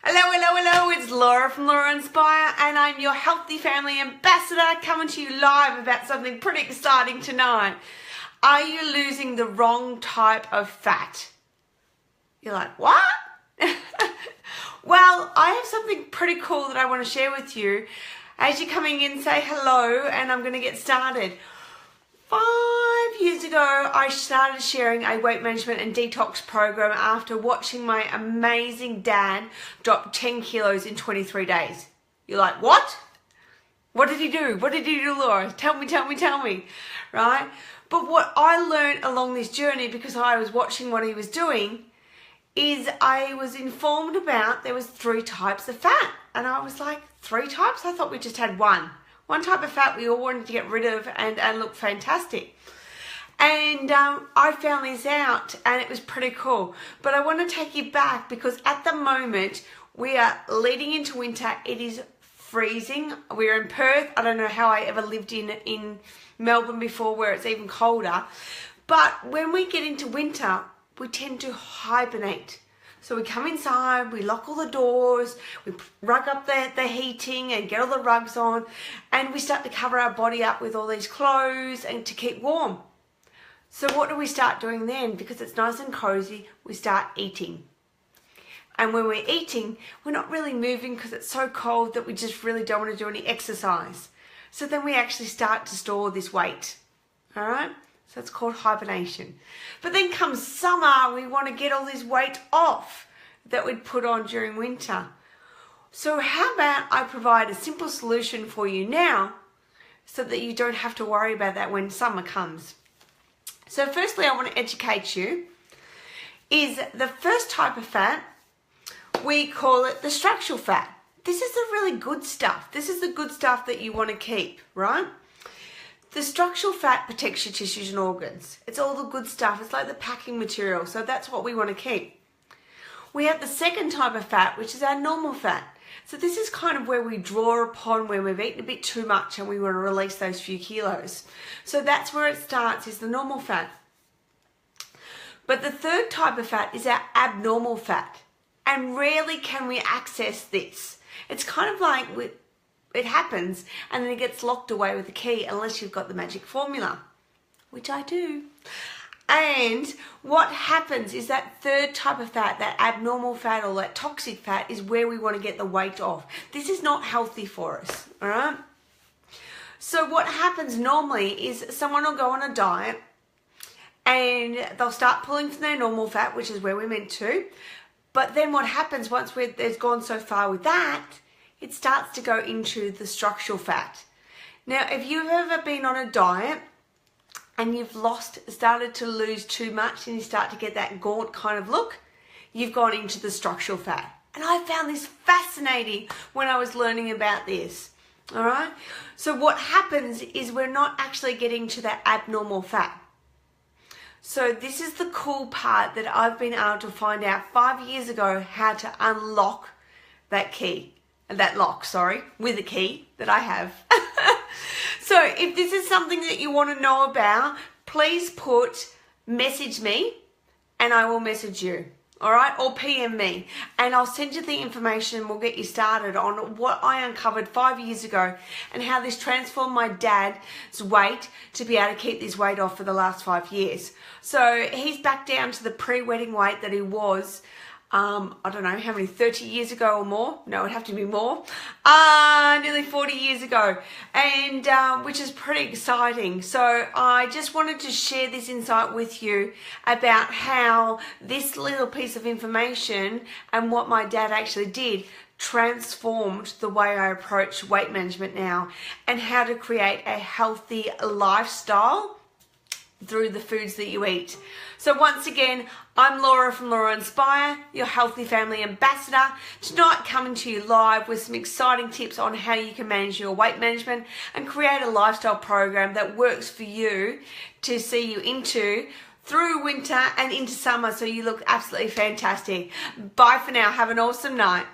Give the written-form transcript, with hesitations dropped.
Hello, hello, hello, it's Laura from Laura Inspire and I'm your Healthy Family Ambassador coming to you live about something pretty exciting tonight. Are you losing the wrong type of fat? You're like, what? Well, I have something pretty cool that I want to share with you. As you're coming in, say hello and I'm going to get started. 5 years ago, I started sharing a weight management and detox program after watching my amazing dad drop 10 kilos in 23 days. You're like, what? What did he do? What did he do, Laura? Tell me, right? But what I learned along this journey, because I was watching what he was doing, is I was informed about there was 3 types of fat. And I was like, 3 types? I thought we just had one. One type of fat we all wanted to get rid of and look fantastic. And I found this out and it was pretty cool. But I want to take you back because at the moment we are leading into winter. It is freezing. We're in Perth. I don't know how I ever lived in Melbourne before where it's even colder. But when we get into winter, we tend to hibernate. So we come inside, we lock all the doors, we rug up the heating and get all the rugs on, and we start to cover our body up with all these clothes and to keep warm. So what do we start doing then? Because it's nice and cozy, we start eating. And when we're eating, we're not really moving because it's so cold that we just really don't want to do any exercise. So then we actually start to store this weight, all right? So it's called hibernation. But then comes summer, we want to get all this weight off that we'd put on during winter. So how about I provide a simple solution for you now so that you don't have to worry about that when summer comes. So firstly, I want to educate you, is the first type of fat, we call it the structural fat. This is the really good stuff. This is the good stuff that you want to keep, right? The structural fat protects your tissues and organs. It's all the good stuff. It's like the packing material. So that's what we want to keep. We have the second type of fat, which is our normal fat. So this is kind of where we draw upon when we've eaten a bit too much and we want to release those few kilos. So that's where it starts, is the normal fat. But the third type of fat is our abnormal fat. And rarely can we access this. It's kind of like it happens and then it gets locked away with a key unless you've got the magic formula, which I do. And what happens is that third type of fat, that abnormal fat or that toxic fat, is where we want to get the weight off. This is not healthy for us, all right? So what happens normally is someone will go on a diet and they'll start pulling from their normal fat, which is where we're meant to. But then what happens once they've gone so far with that, it starts to go into the structural fat. Now, if you've ever been on a diet and you've started to lose too much and you start to get that gaunt kind of look, you've gone into the structural fat. And I found this fascinating when I was learning about this, all right? So what happens is we're not actually getting to that abnormal fat. So this is the cool part that I've been able to find out 5 years ago, how to unlock that key. That lock, sorry, with a key that I have. So if this is something that you want to know about, please message me and I will message you, all right? Or PM me and I'll send you the information and we'll get you started on what I uncovered 5 years ago and how this transformed my dad's weight to be able to keep this weight off for the last 5 years. So he's back down to the pre-wedding weight that he was, I don't know how many, 30 years ago or more. No, it'd have to be more. Nearly 40 years ago, and which is pretty exciting. So I just wanted to share this insight with you about how this little piece of information and what my dad actually did transformed the way I approach weight management now and how to create a healthy lifestyle through the foods that you eat. So once again, I'm Laura from Laura Inspire, your Healthy Family Ambassador. Tonight coming to you live with some exciting tips on how you can manage your weight management and create a lifestyle program that works for you to see you into through winter and into summer so you look absolutely fantastic. Bye for now. Have an awesome night.